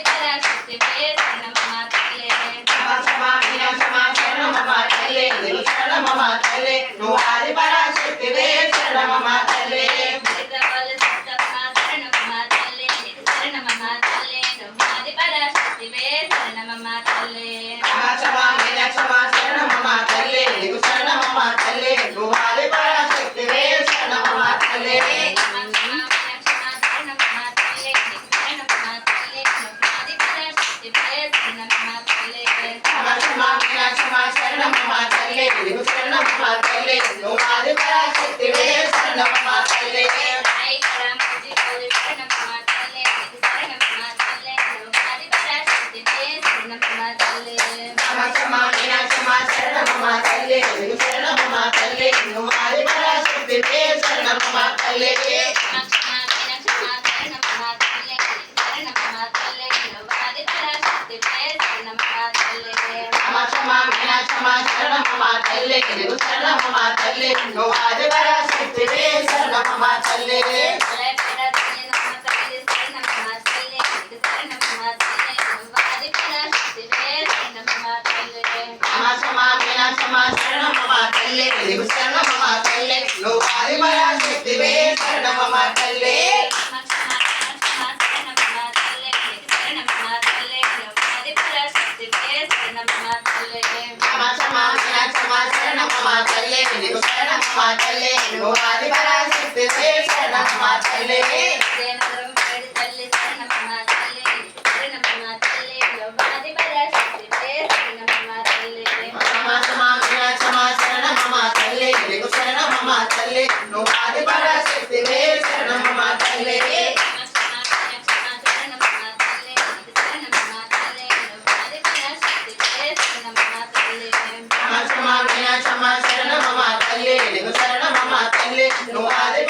పరాశక్తివే శరణమమ్మ తల్లే క్షమా మీనాక్షమా శరణమమ్మ తల్లే నీకు శరణమమ్మ తల్లే నువ్వు ఆది పరాశక్తివే శరణమమ్మ తల్లే హైదరాబాద్ సత్తమ్మ శరణమమ్మ తల్లే నీకు శరణమమ్మ తల్లే నువ్వు ఆది పరాశక్తివే శరణమమ్మ తల్లే క్షమా మీనాక్షమా శరణమమ్మ తల్లే నీకు శరణమమ్మ తల్లే నువ్వు ఆది పరాశక్తివే శరణమమ్మ తల్లే నీకు శరణమమ్మ తల్లే నువ్వు ఆది పరాశక్తివే శరణమమ్మ తల్లే క్షమా మీనాక్షమా శరణమమ్మ తల్లే నీకు శరణమమ్మ తల్లే నువ్వు ఆది పరాశక్తివే శరణమమ్మ తల్లే క్షమా మీనాక్షమా శరణమమ్మ తల్లే నీకు శరణమమ్మ తల్లే నువ్వు ఆది పరాశక్తివే శరణమమ్మ తల్లే క్షమా మీనాక్షమా శరణమమ్మ తల్లే నీకు శరణమమ్మ తల్లే నువ్వు ఆది పరాశక్తివే శరణమమ్మ తల్లే క్షమా మీనాక్షమా శరణమమ్మ తల్లే నీకు శరణమమ్మ తల్లే నువ్వు ఆది పరాశక్తివే శరణమమ్మ తల్లే క్షమా మీనాక్షమా శరణమమ్మ తల్లే నీకు శరణమమ్మ తల్లే నువ్వు ఆది పరాశక్తివే శరణమమ్మ తల్లే క్షమా మీనాక్షమా శరణమమ్మ తల్లే నీకు శరణమమ్మ తల్లే నువ్వు ఆది